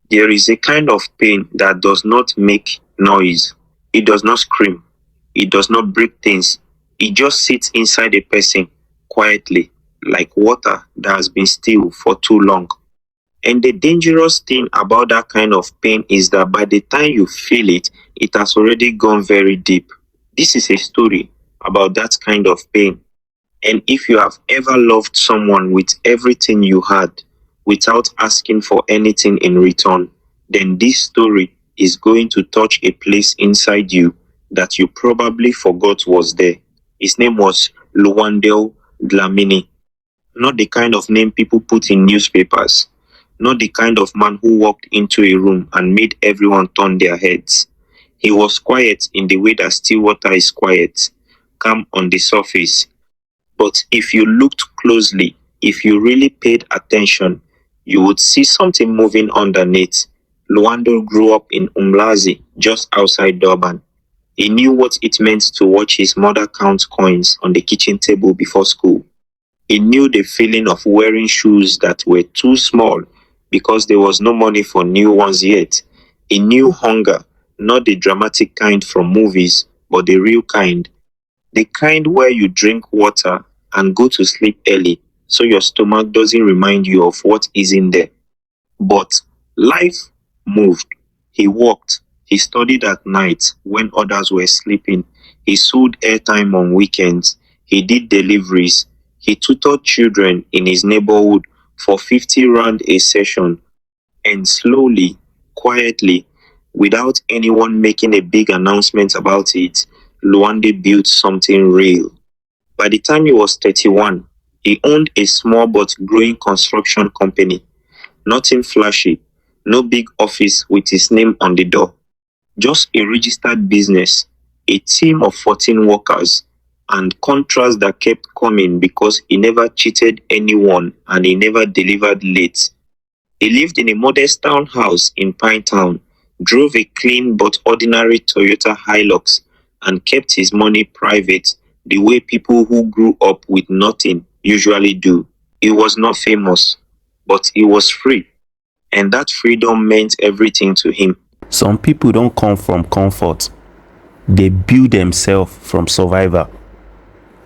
There is a kind of pain that does not make noise. It does not scream. It does not break things. It just sits inside a person quietly, like water that has been still for too long. And the dangerous thing about that kind of pain is that by the time you feel it, it has already gone very deep. This is a story about that kind of pain. And if you have ever loved someone with everything you had without asking for anything in return, then this story is going to touch a place inside you that you probably forgot was there. His name was Lwandle Dlamini. Not the kind of name people put in newspapers. Not the kind of man who walked into a room and made everyone turn their heads. He was quiet in the way that still water is quiet, calm on the surface. But if you looked closely, if you really paid attention, you would see something moving underneath. Lwandle grew up in Umlazi, just outside Durban. He knew what it meant to watch his mother count coins on the kitchen table before school. He knew the feeling of wearing shoes that were too small because there was no money for new ones yet. He knew hunger, not the dramatic kind from movies, but the real kind. The kind where you drink water and go to sleep early so your stomach doesn't remind you of what isn't there. But life moved. He walked. He studied at night when others were sleeping. He sold airtime on weekends. He did deliveries. He tutored children in his neighborhood for 50 rand a session. And slowly, quietly, without anyone making a big announcement about it, Lwandle built something real. By the time he was 31, he owned a small but growing construction company. Nothing flashy, no big office with his name on the door. Just a registered business, a team of 14 workers, and contracts that kept coming because he never cheated anyone and he never delivered late. He lived in a modest townhouse in Pinetown, drove a clean but ordinary Toyota Hilux, and kept his money private the way people who grew up with nothing usually do. He was not famous, but he was free, and that freedom meant everything to him. Some people don't come from comfort. They build themselves from survival.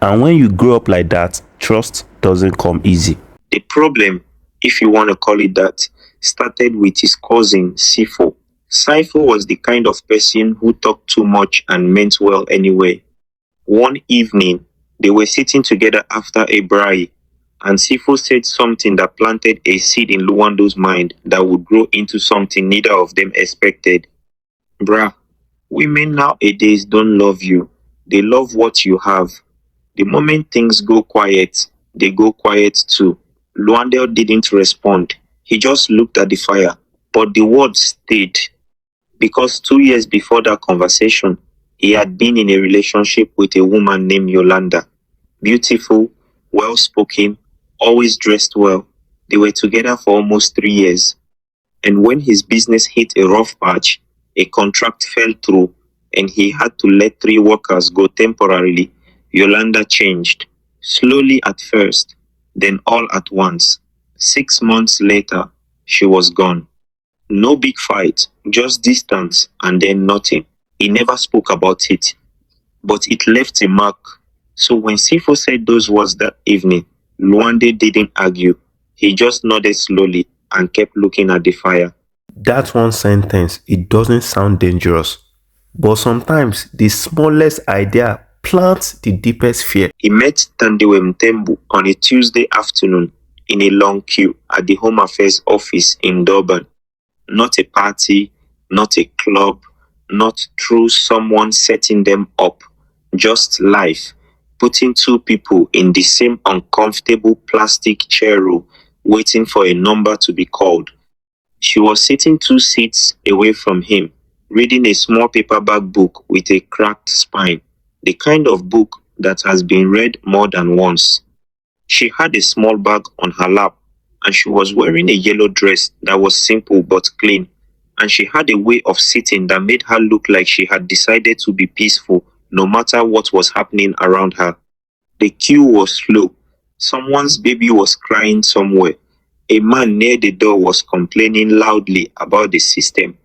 And when you grow up like that, trust doesn't come easy. The problem, if you want to call it that, started with his cousin, Sifo. Sifo was the kind of person who talked too much and meant well anyway. One evening, they were sitting together after a braai, and Sifo said something that planted a seed in Lwandle's mind that would grow into something neither of them expected. Bruh, women nowadays don't love you. They love what you have. The moment things go quiet, they go quiet too. Lwandle didn't respond. He just looked at the fire. But the words stayed. Because 2 years before that conversation, he had been in a relationship with a woman named Yolanda. Beautiful, well-spoken, always dressed well. They were together for almost 3 years. And when his business hit a rough patch, a contract fell through, and he had to let 3 workers go temporarily, Yolanda changed. Slowly at first, then all at once. 6 months later, she was gone. No big fight, just distance and then nothing. He never spoke about it, but it left a mark. So when Sifo said those words that evening, Lwandle didn't argue. He just nodded slowly and kept looking at the fire. That one sentence, it doesn't sound dangerous, but sometimes the smallest idea plants the deepest fear. He met Thandiwe on a Tuesday afternoon in a long queue at the Home Affairs office in Durban. Not a party, not a club, not through someone setting them up. Just life, putting 2 people in the same uncomfortable plastic chair row, waiting for a number to be called. She was sitting 2 seats away from him, reading a small paperback book with a cracked spine, the kind of book that has been read more than once. She had a small bag on her lap, and she was wearing a yellow dress that was simple but clean, and she had a way of sitting that made her look like she had decided to be peaceful no matter what was happening around her. The queue was slow. Someone's baby was crying somewhere. A man near the door was complaining loudly about the system,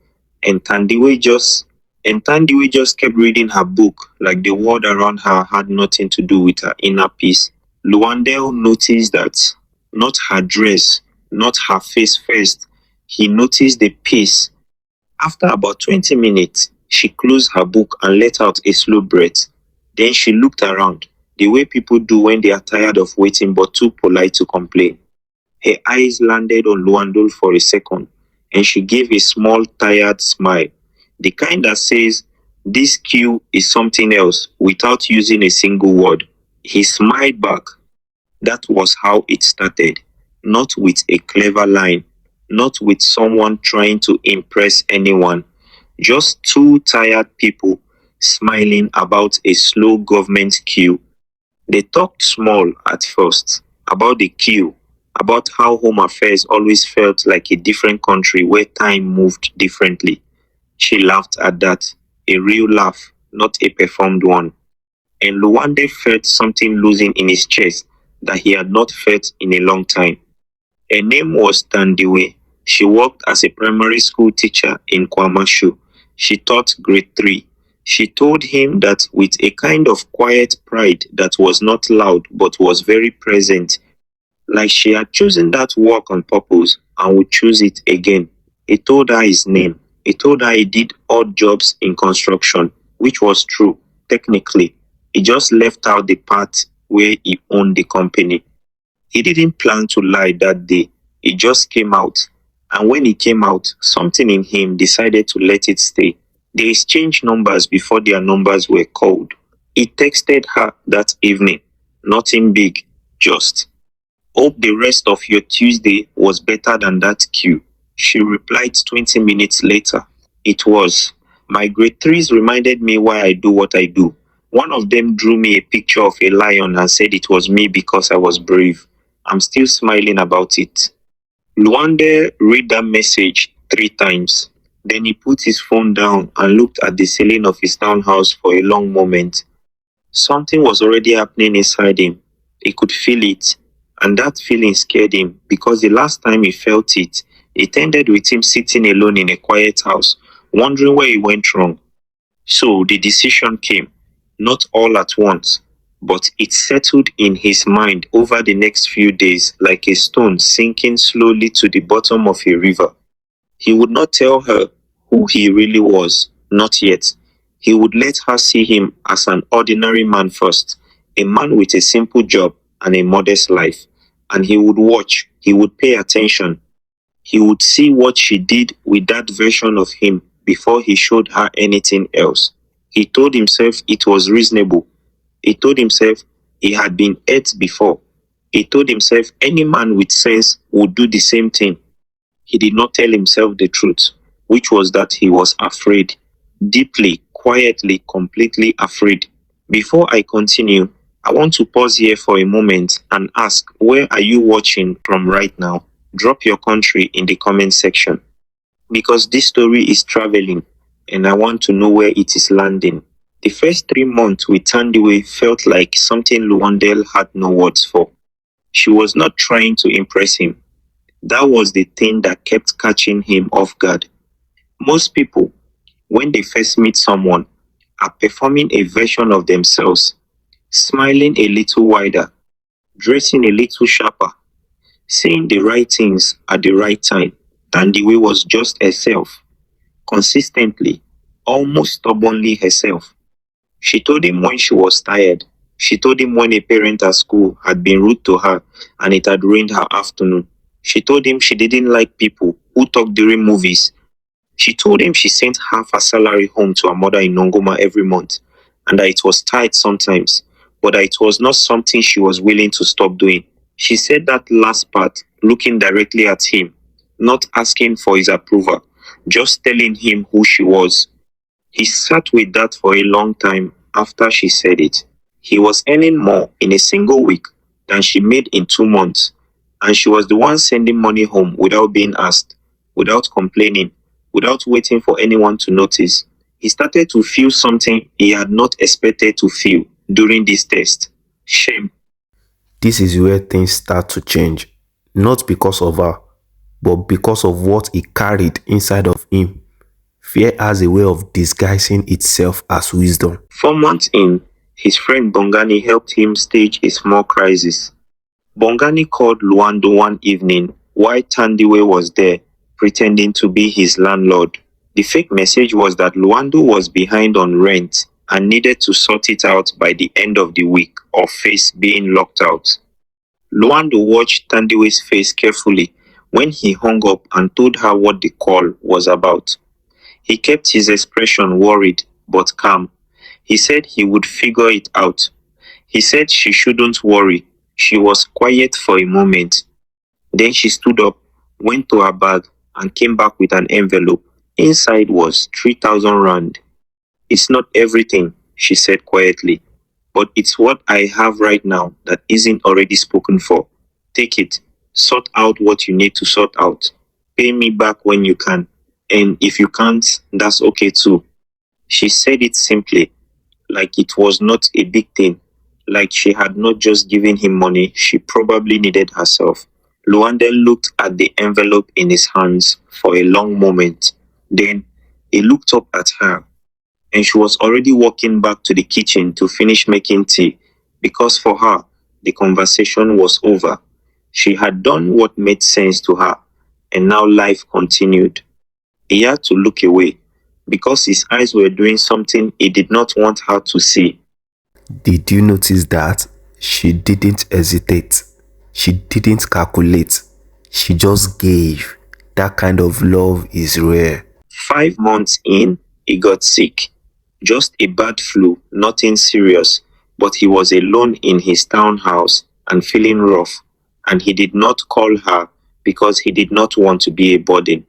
and Thandiwe just kept reading her book like the world around her had nothing to do with her inner peace. Lwandle noticed that not her dress, not her face first. He noticed the pace. After about 20 minutes, she closed her book and let out a slow breath. Then she looked around, the way people do when they are tired of waiting but too polite to complain. Her eyes landed on Lwandle for a second, and she gave a small, tired smile, the kind that says, "This queue is something else," without using a single word. He smiled back. That was how it started. Not with a clever line, not with someone trying to impress anyone. Just two tired people smiling about a slow government queue. They talked small at first about the queue, about how home affairs always felt like a different country where time moved differently. She laughed at that, a real laugh, not a performed one. And Lwande felt something losing in his chest that he had not felt in a long time. Her name was Thandiwe. She worked as a primary school teacher in Kwamashu. She taught grade 3. She told him that with a kind of quiet pride that was not loud but was very present, like she had chosen that work on purpose and would choose it again. He told her his name. He told her he did odd jobs in construction, which was true, technically. He just left out the part where he owned the company. He didn't plan to lie that day. It just came out. And when it came out, something in him decided to let it stay. They exchanged numbers before their numbers were called. He texted her that evening. Nothing big, just, "Hope the rest of your Tuesday was better than that queue." She replied 20 minutes later. It was. "My grade 3s reminded me why I do what I do. One of them drew me a picture of a lion and said it was me because I was brave. I'm still smiling about it." Lwande read that message 3 times. Then he put his phone down and looked at the ceiling of his townhouse for a long moment. Something was already happening inside him. He could feel it, and that feeling scared him because the last time he felt it, it ended with him sitting alone in a quiet house, wondering where he went wrong. So the decision came, not all at once, but it settled in his mind over the next few days like a stone sinking slowly to the bottom of a river. He would not tell her who he really was, not yet. He would let her see him as an ordinary man first, a man with a simple job and a modest life. And he would watch, he would pay attention. He would see what she did with that version of him before he showed her anything else. He told himself it was reasonable. He told himself he had been hurt before. He told himself any man with sense would do the same thing. He did not tell himself the truth, which was that he was afraid. Deeply, quietly, completely afraid. Before I continue, I want to pause here for a moment and ask, where are you watching from right now? Drop your country in the comment section. Because this story is traveling, and I want to know where it is landing. The first 3 months with Thandiwe felt like something Lwandle had no words for. She was not trying to impress him. That was the thing that kept catching him off guard. Most people, when they first meet someone, are performing a version of themselves, smiling a little wider, dressing a little sharper, saying the right things at the right time. Thandiwe was just herself, consistently, almost stubbornly herself. She told him when she was tired. She told him when a parent at school had been rude to her and it had ruined her afternoon. She told him she didn't like people who talked during movies. She told him she sent half her salary home to her mother in Nongoma every month and that it was tight sometimes, but that it was not something she was willing to stop doing. She said that last part, looking directly at him, not asking for his approval, just telling him who she was. He sat with that for a long time after she said it. He was earning more in a single week than she made in 2 months, and she was the one sending money home without being asked, without complaining, without waiting for anyone to notice. He started to feel something he had not expected to feel during this test. Shame. This is where things start to change. not because of her, but because of what he carried inside of him. Fear has a way of disguising itself as wisdom. 4 months in, his friend Bongani helped him stage a small crisis. Bongani called Lwandle one evening while Thandiwe was there, pretending to be his landlord. The fake message was that Lwandle was behind on rent and needed to sort it out by the end of the week or face being locked out. Lwandle watched Thandiwe's face carefully when he hung up and told her what the call was about. He kept his expression worried but calm. He said he would figure it out. He said she shouldn't worry. She was quiet for a moment. Then she stood up, went to her bag, and came back with an envelope. Inside was 3,000 rand. It's not everything, she said quietly, but it's what I have right now that isn't already spoken for. Take it. Sort out what you need to sort out. Pay me back when you can. And if you can't, that's okay too. She said it simply, like it was not a big thing, like she had not just given him money she probably needed herself. Lwandle looked at the envelope in his hands for a long moment. Then he looked up at her, and she was already walking back to the kitchen to finish making tea, because for her, the conversation was over. She had done what made sense to her, and now life continued. He had to look away, because his eyes were doing something he did not want her to see. Did you notice that? She didn't hesitate. She didn't calculate. She just gave. That kind of love is rare. 5 months in, he got sick. Just a bad flu, nothing serious, but he was alone in his townhouse and feeling rough, and he did not call her because he did not want to be a burden.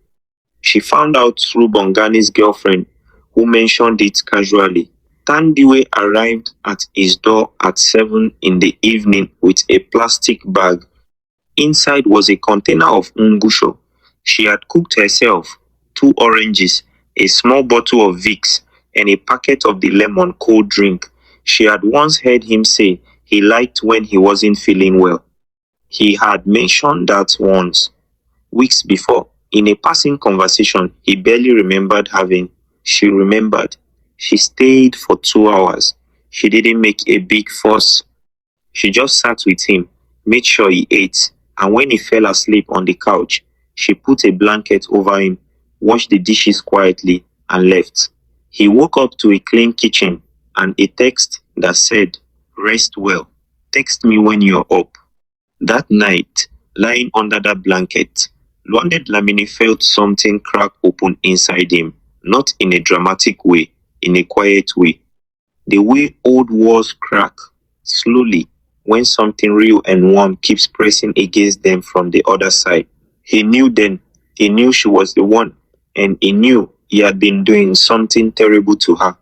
She found out through Bongani's girlfriend, who mentioned it casually. Thandiwe arrived at his door at 7 in the evening with a plastic bag. Inside was a container of ngusho. She had cooked herself, 2 oranges, a small bottle of Vicks, and a packet of the lemon cold drink she had once heard him say he liked when he wasn't feeling well. He had mentioned that once, weeks before, in a passing conversation he barely remembered having. She remembered. She stayed for 2 hours. She didn't make a big fuss. She just sat with him, made sure he ate, and when he fell asleep on the couch, she put a blanket over him, washed the dishes quietly, and left. He woke up to a clean kitchen and a text that said, "Rest well. Text me when you're up." That night, lying under that blanket, Lwandle Dlamini felt something crack open inside him, not in a dramatic way, in a quiet way. The way old walls crack, slowly, when something real and warm keeps pressing against them from the other side. He knew then, he knew she was the one, and he knew he had been doing something terrible to her.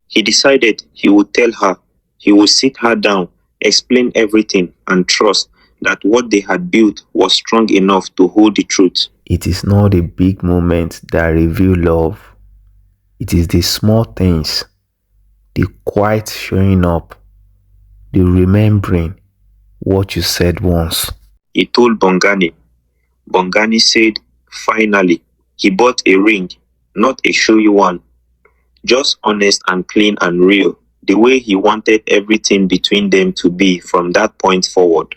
He decided he would tell her, he would sit her down, explain everything, and trust that what they had built was strong enough to hold the truth. It is not the big moments that reveal love. It is the small things, the quiet showing up, the remembering what you said once. He told Bongani. Bongani said, finally, he bought a ring, not a showy one, just honest and clean and real, the way he wanted everything between them to be from that point forward.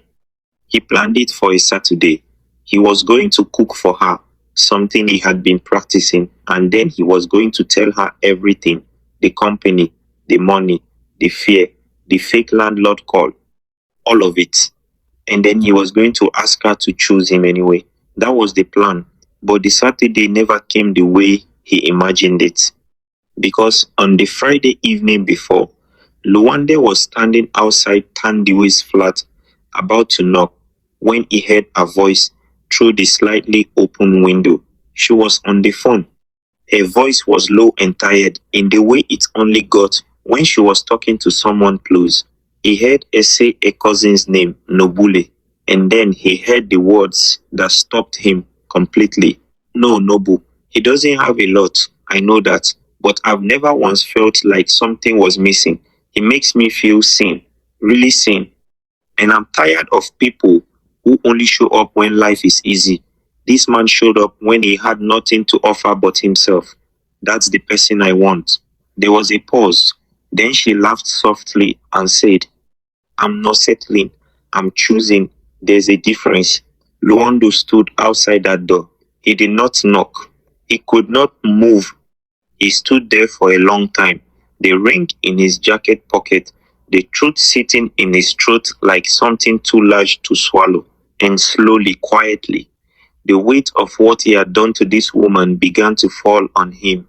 He planned it for a Saturday. He was going to cook for her, something he had been practicing, and then he was going to tell her everything, the company, the money, the fear, the fake landlord call, all of it. And then he was going to ask her to choose him anyway. That was the plan. But the Saturday never came the way he imagined it. Because on the Friday evening before, Lwandle was standing outside Thandiwe's flat, about to knock, when he heard a voice through the slightly open window. She was on the phone. Her voice was low and tired in the way it only got when she was talking to someone close. He heard her say a cousin's name, Nobule, and then he heard the words that stopped him completely. No, Nobu, he doesn't have a lot, I know that, but I've never once felt like something was missing. He makes me feel seen, really seen. And I'm tired of people who only show up when life is easy. This man showed up when he had nothing to offer but himself. That's the person I want. There was a pause. Then she laughed softly and said, I'm not settling. I'm choosing. There's a difference. Lwandle stood outside that door. He did not knock. He could not move. He stood there for a long time, the ring in his jacket pocket, the truth sitting in his throat like something too large to swallow. And slowly, quietly, the weight of what he had done to this woman began to fall on him.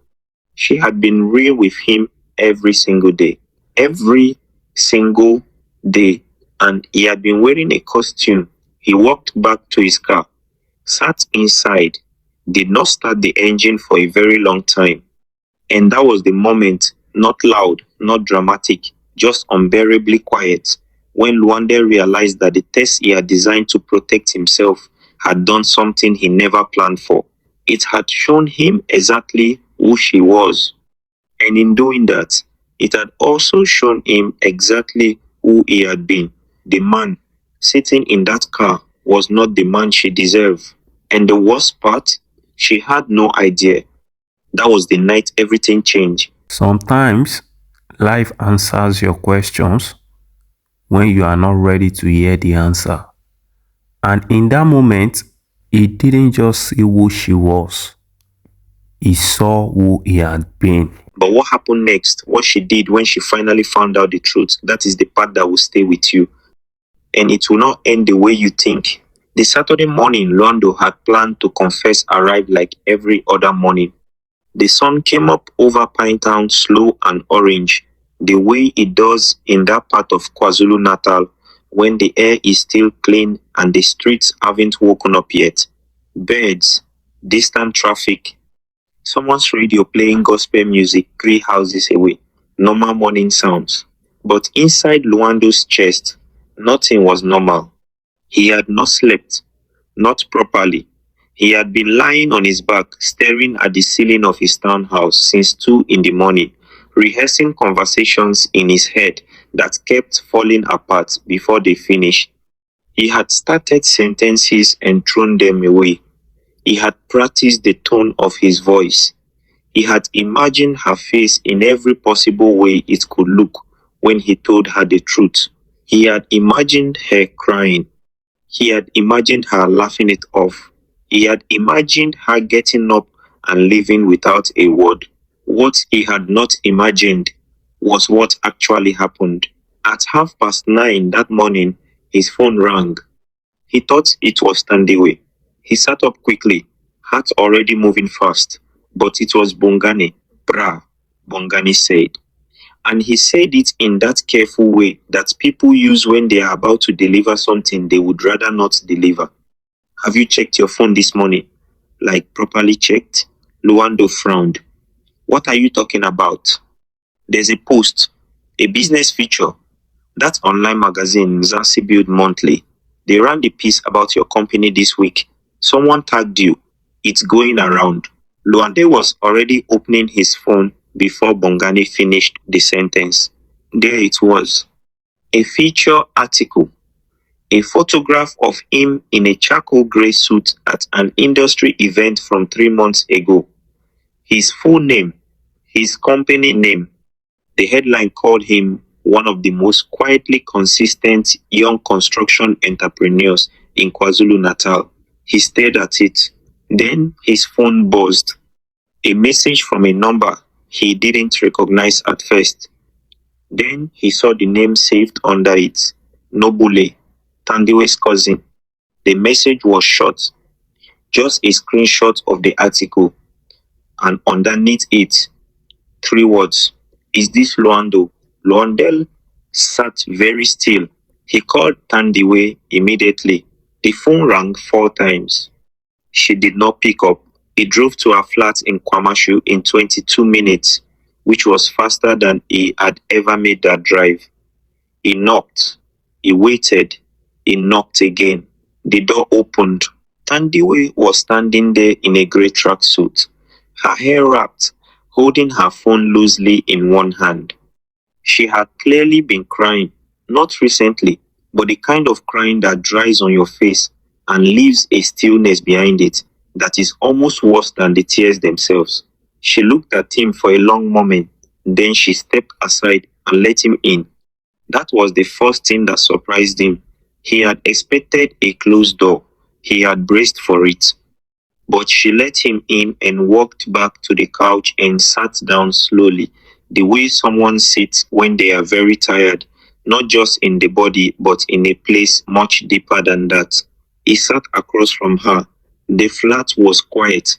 She had been real with him every single day. Every single day. And he had been wearing a costume. He walked back to his car, sat inside, did not start the engine for a very long time. And that was the moment, not loud, not dramatic, just unbearably quiet, when Lwandle realized that the test he had designed to protect himself had done something he never planned for. It had shown him exactly who she was. And in doing that, it had also shown him exactly who he had been. The man sitting in that car was not the man she deserved. And the worst part, she had no idea. That was the night everything changed. Sometimes life answers your questions when you are not ready to hear the answer. And in that moment, he didn't just see who she was, he saw who he had been. But what happened next, what she did when she finally found out the truth, that is the part that will stay with you. And it will not end the way you think. The Saturday morning Lwandle had planned to confess arrived like every other morning. The sun came up over Pinetown slow and orange, the way it does in that part of KwaZulu-Natal when the air is still clean and the streets haven't woken up yet. Birds, distant traffic, someone's radio playing gospel music 3 houses away. Normal morning sounds. But inside Lwandle's chest, nothing was normal. He had not slept, not properly. He had been lying on his back, staring at the ceiling of his townhouse since 2 in the morning, rehearsing conversations in his head that kept falling apart before they finished. He had started sentences and thrown them away. He had practiced the tone of his voice. He had imagined her face in every possible way it could look when he told her the truth. He had imagined her crying. He had imagined her laughing it off. He had imagined her getting up and leaving without a word. What he had not imagined was what actually happened. At 9:30 that morning, his phone rang. He thought it was Thandiwe. He sat up quickly, heart already moving fast. But it was Bongani. Bra, Bongani said. And he said it in that careful way that people use when they are about to deliver something they would rather not deliver. Have you checked your phone this morning? Like properly checked? Lwandle frowned. What are you talking about? There's a post, a business feature. That online magazine, Zansi Build Monthly. They ran the piece about your company this week. Someone tagged you. It's going around. Lwandle was already opening his phone before Bongani finished the sentence. There it was. A feature article. A photograph of him in a charcoal grey suit at an industry event from 3 months ago. His full name, his company name. The headline called him one of the most quietly consistent young construction entrepreneurs in KwaZulu-Natal. He stared at it. Then his phone buzzed. A message from a number he didn't recognize at first. Then he saw the name saved under it. Nobule, Thandiwe's cousin. The message was short. Just a screenshot of the article. And underneath it, 3 words. Is this Lwandle? Lwandle sat very still. He called Thandiwe immediately. The phone rang 4 times. She did not pick up. He drove to her flat in Kwamashu in 22 minutes, which was faster than he had ever made that drive. He knocked. He waited. He knocked again. The door opened. Thandiwe was standing there in a grey tracksuit, her hair wrapped, holding her phone loosely in one hand. She had clearly been crying, not recently, but the kind of crying that dries on your face and leaves a stillness behind it that is almost worse than the tears themselves. She looked at him for a long moment, then she stepped aside and let him in. That was the first thing that surprised him. He had expected a closed door. He had braced for it. But she let him in and walked back to the couch and sat down slowly, the way someone sits when they are very tired, not just in the body, but in a place much deeper than that. He sat across from her. The flat was quiet.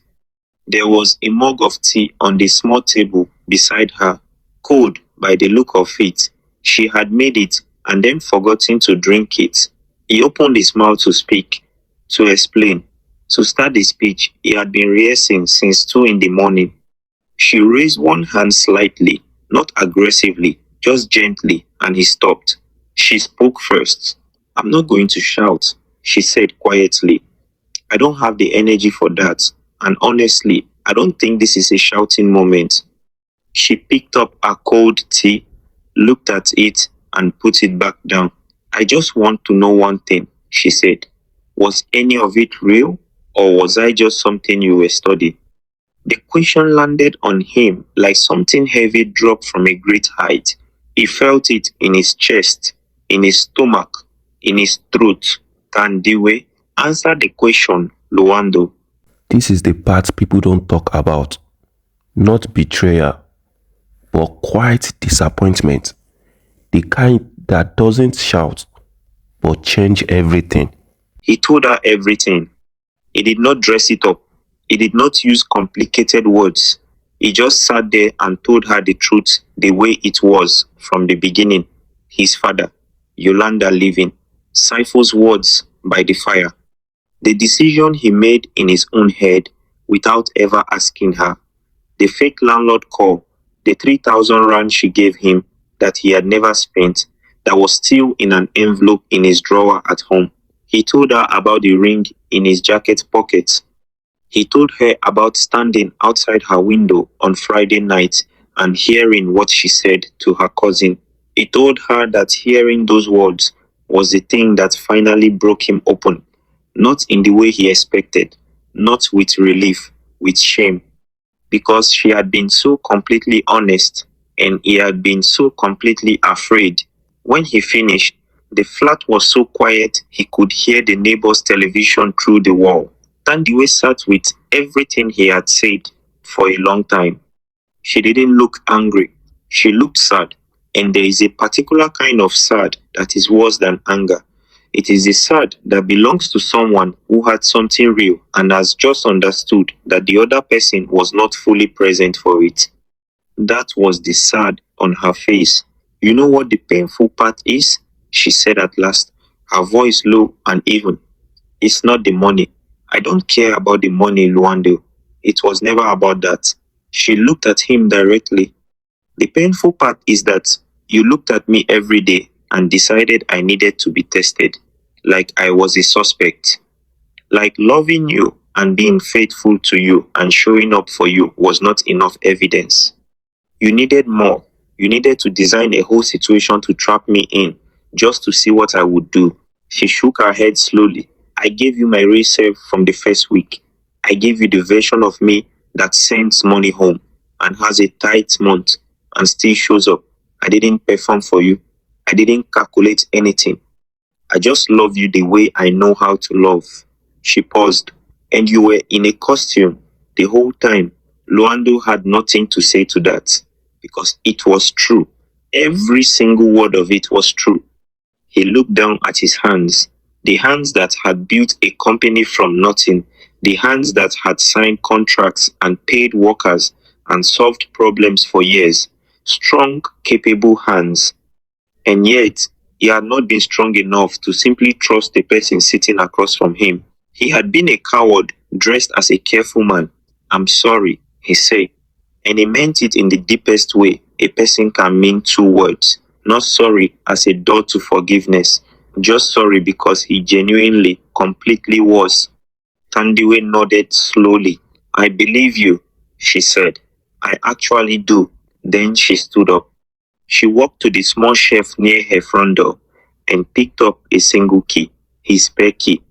There was a mug of tea on the small table beside her, cold by the look of it. She had made it and then forgotten to drink it. He opened his mouth to speak, to explain. To start the speech, he had been rehearsing since 2 in the morning. She raised one hand slightly, not aggressively, just gently, and he stopped. She spoke first. "I'm not going to shout," she said quietly. "I don't have the energy for that, and honestly, I don't think this is a shouting moment." She picked up her cold tea, looked at it, and put it back down. "I just want to know one thing," she said. "Was any of it real, or was I just something you were studying?" The question landed on him like something heavy dropped from a great height. He felt it in his chest, in his stomach, in his throat. Thandiwe, answer the question, Lwandle. This is the part people don't talk about. Not betrayal, but quiet disappointment. The kind that doesn't shout, but change everything. He told her everything. He did not dress it up. He did not use complicated words. He just sat there and told her the truth the way it was from the beginning. His father, Yolanda living, Saifo's words by the fire. The decision he made in his own head without ever asking her. The fake landlord call, the 3,000 rand she gave him that he had never spent, that was still in an envelope in his drawer at home. He told her about the ring in his jacket pocket. He told her about standing outside her window on Friday night and hearing what she said to her cousin. He told her that hearing those words was the thing that finally broke him open, not in the way he expected, not with relief, with shame, because she had been so completely honest and he had been so completely afraid. When he finished, the flat was so quiet he could hear the neighbor's television through the wall. Thandiwe sat with everything he had said for a long time. She didn't look angry. She looked sad. And there is a particular kind of sad that is worse than anger. It is the sad that belongs to someone who had something real and has just understood that the other person was not fully present for it. That was the sad on her face. "You know what the painful part is?" she said at last, her voice low and even. "It's not the money. I don't care about the money, Lwandle. It was never about that." She looked at him directly. "The painful part is that you looked at me every day and decided I needed to be tested, like I was a suspect. Like loving you and being faithful to you and showing up for you was not enough evidence. You needed more. You needed to design a whole situation to trap me in, just to see what I would do." She shook her head slowly. "I gave you my real self from the first week. I gave you the version of me that sends money home and has a tight month and still shows up. I didn't perform for you. I didn't calculate anything. I just love you the way I know how to love." She paused. "And you were in a costume the whole time." Lwandle had nothing to say to that because it was true. Every single word of it was true. He looked down at his hands, the hands that had built a company from nothing, the hands that had signed contracts and paid workers and solved problems for years. Strong, capable hands. And yet, he had not been strong enough to simply trust the person sitting across from him. He had been a coward dressed as a careful man. "I'm sorry," he said. And he meant it in the deepest way a person can mean 2 words. Not sorry as a door to forgiveness, just sorry because he genuinely, completely was. Thandiwe nodded slowly. "I believe you," she said. "I actually do." Then she stood up. She walked to the small shelf near her front door. and picked up a single key, his spare key,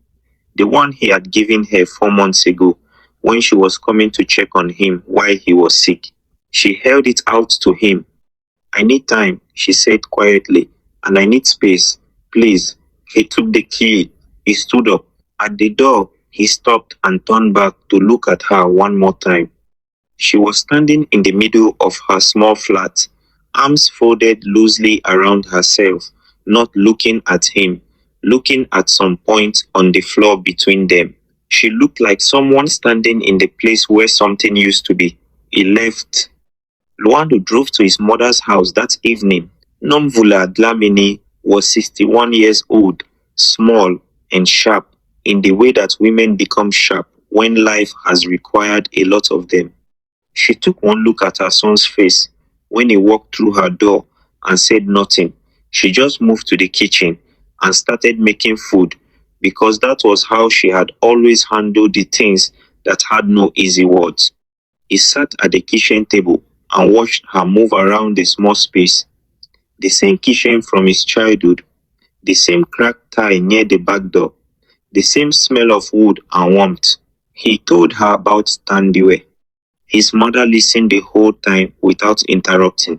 the one he had given her 4 months ago when she was coming to check on him while he was sick. She held it out to him. I need time, she said quietly, and I need space. Please. He took the key. He stood up. At the door, he stopped and turned back to look at her one more time. She was standing in the middle of her small flat, arms folded loosely around herself, not looking at him, looking at some point on the floor between them. She looked like someone standing in the place where something used to be. He left. Lwandle drove to his mother's house that evening. Nomvula Dlamini was 61 years old, small and sharp in the way that women become sharp when life has required a lot of them. She took one look at her son's face when he walked through her door and said nothing. She just moved to the kitchen and started making food because that was how she had always handled the things that had no easy words. He sat at the kitchen table and watched her move around the small space. The same kitchen from his childhood, the same cracked tie near the back door, the same smell of wood and warmth. He told her about Thandiwe. His mother listened the whole time without interrupting.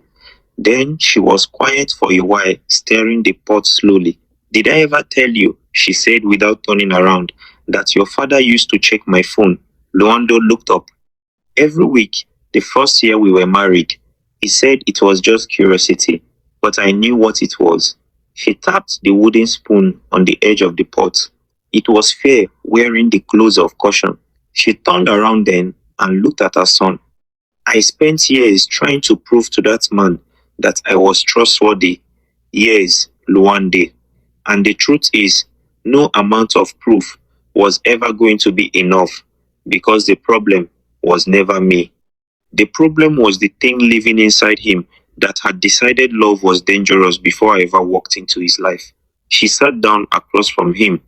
Then she was quiet for a while, stirring the pot slowly. Did I ever tell you, she said without turning around, that your father used to check my phone? Lwandle looked up. Every week, the first year we were married. He said it was just curiosity, but I knew what it was. She tapped the wooden spoon on the edge of the pot. It was Fair, wearing the clothes of caution. She turned around then and looked at her son. I spent years trying to prove to that man that I was trustworthy. Years, Lwandle. And the truth is, no amount of proof was ever going to be enough because the problem was never me. The problem was the thing living inside him that had decided love was dangerous before I ever walked into his life. She sat down across from him.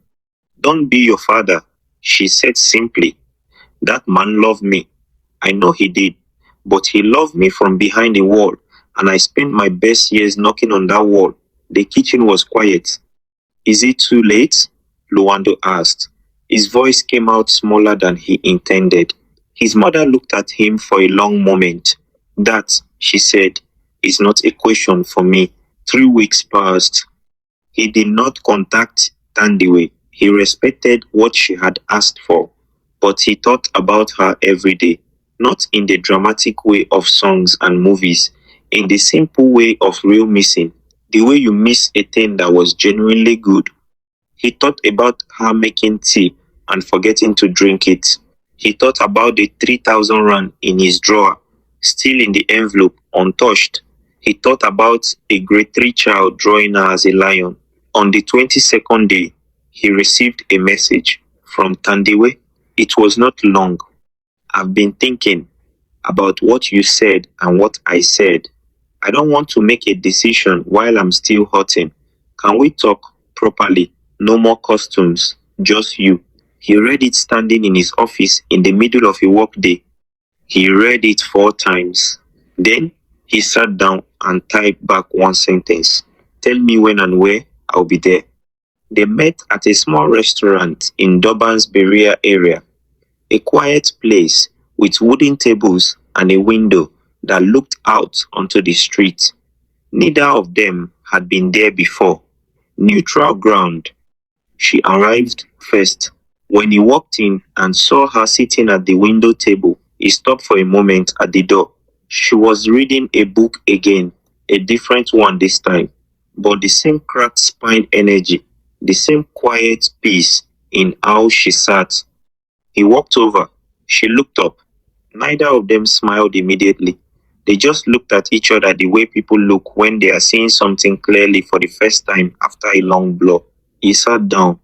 Don't be your father, she said simply. That man loved me. I know he did. But he loved me from behind a wall, and I spent my best years knocking on that wall. The kitchen was quiet. Is it too late? Lwandle asked. His voice came out smaller than he intended. His mother looked at him for a long moment. That, she said, is not a question for me. 3 weeks passed. He did not contact Thandiwe. He respected what she had asked for, but he thought about her every day, not in the dramatic way of songs and movies, in the simple way of real missing, the way you miss a thing that was genuinely good. He thought about her making tea and forgetting to drink it. He thought about the 3,000 rand in his drawer, still in the envelope, untouched. He thought about a grade 3 child drawing her as a lion. On the 22nd day, he received a message from Thandiwe. It was not long. I've been thinking about what you said and what I said. I don't want to make a decision while I'm still hurting. Can we talk properly? No more costumes, just you. He read it standing in his office in the middle of a work day. He read it 4 times. Then he sat down and typed back one sentence. Tell me when and where, I'll be there. They met at a small restaurant in Durban's Berea area, a quiet place with wooden tables and a window that looked out onto the street. Neither of them had been there before. Neutral ground. She arrived first. When he walked in and saw her sitting at the window table, he stopped for a moment at the door. She was reading a book again, a different one this time, but the same cracked spine energy, the same quiet peace in how she sat. He walked over. She looked up. Neither of them smiled immediately. They just looked at each other the way people look when they are seeing something clearly for the first time after a long blur. He sat down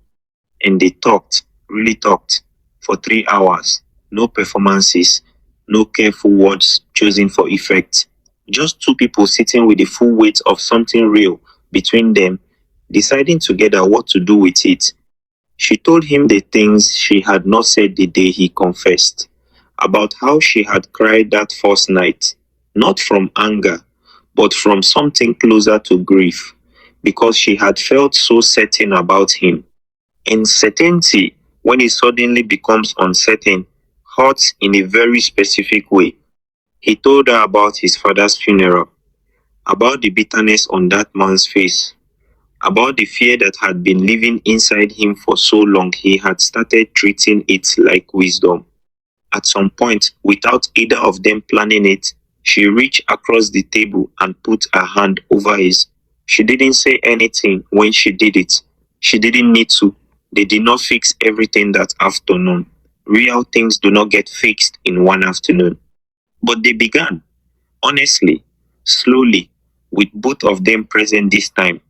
and they talked, really talked, for 3 hours. No performances, no careful words chosen for effect. Just 2 people sitting with the full weight of something real between them, deciding together what to do with it. She told him the things she had not said the day he confessed, about how she had cried that first night, not from anger, but from something closer to grief. because she had felt so certain about him. And certainty, when it suddenly becomes uncertain, hurts in a very specific way. He told her about his father's funeral, about the bitterness on that man's face, about the fear that had been living inside him for so long he had started treating it like wisdom. At some point, without either of them planning it, she reached across the table and put her hand over his. She didn't say anything when she did it. She didn't need to. They did not fix everything that afternoon. Real things do not get fixed in one afternoon. But they began, honestly, slowly, with both of them present this time.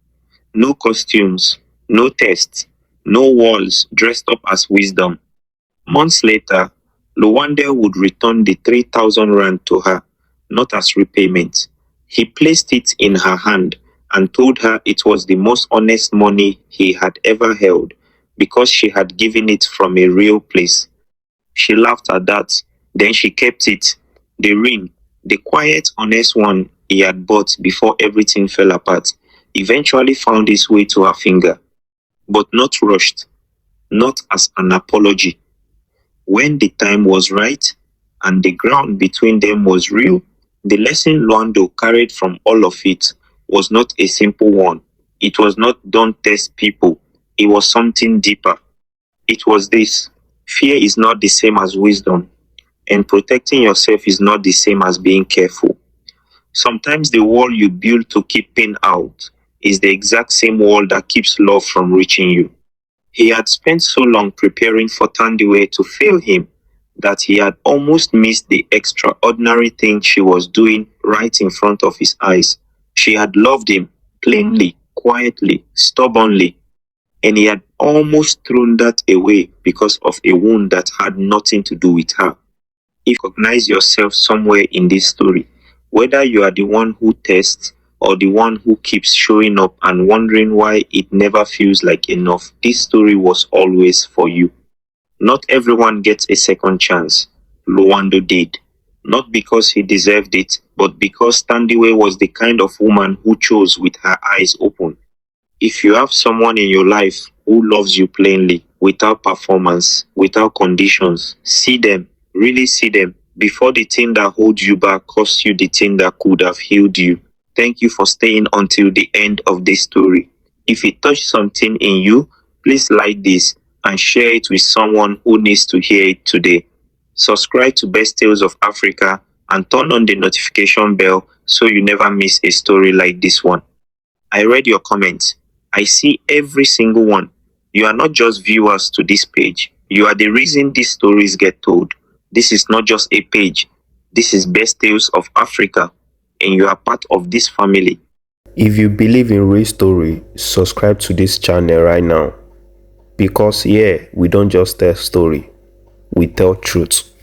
No costumes, no tests, no walls dressed up as wisdom. Months later, Lwandle would return the 3,000 rand to her, not as repayment. He placed it in her hand and told her it was the most honest money he had ever held because she had given it from a real place. She laughed at that. Then she kept it. The ring, the quiet, honest one he had bought before everything fell apart, eventually found its way to her finger. But not rushed, not as an apology. When the time was right and the ground between them was real, the lesson Lwandle carried from all of it was not a simple one. It was not don't test people. It was something deeper. It was this: fear is not the same as wisdom, and protecting yourself is not the same as being careful. Sometimes the wall you build to keep pain out is the exact same wall that keeps love from reaching you. He had spent so long preparing for Thandiwe to fail him that he had almost missed the extraordinary thing she was doing right in front of his eyes. She had loved him plainly, quietly, stubbornly, and he had almost thrown that away because of a wound that had nothing to do with her. If you recognize yourself somewhere in this story, whether you are the one who tests or the one who keeps showing up and wondering why it never feels like enough, this story was always for you. Not everyone gets a second chance. Lwandle did. Not because he deserved it, but because Thandiwe was the kind of woman who chose with her eyes open. If you have someone in your life who loves you plainly, without performance, without conditions, see them, really see them, before the thing that holds you back costs you the thing that could have healed you. Thank you for staying until the end of this story. If it touched something in you, please like this and share it with someone who needs to hear it today. Subscribe to Best Tales of Africa and turn on the notification bell so you never miss a story like this one. I read your comments. I see every single one. You are not just viewers to this page. You are the reason these stories get told. This is not just a page. This is Best Tales of Africa, and you are part of this family. If you believe in real story, subscribe to this channel right now. Because here, we don't just tell story, we tell truth.